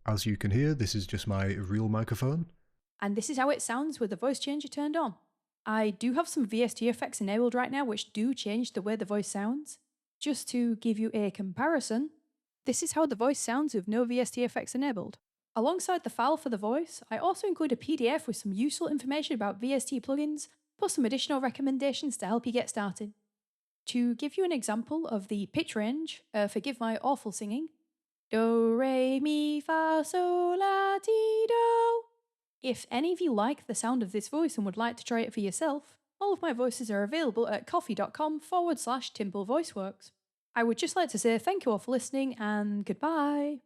As you can hear, this is just my real microphone. And this is how it sounds with the voice changer turned on. I do have some VST effects enabled right now which do change the way the voice sounds. Just to give you a comparison, this is how the voice sounds with no VST effects enabled. Alongside the file for the voice, I also include a PDF with some useful information about VST plugins, plus some additional recommendations to help you get started. To give you an example of the pitch range, forgive my awful singing, do, re, mi, fa, sol, la, ti, do. If any of you like the sound of this voice and would like to try it for yourself, all of my voices are available at ko-fi.com/Timble Voiceworks. I would just like to say thank you all for listening and goodbye.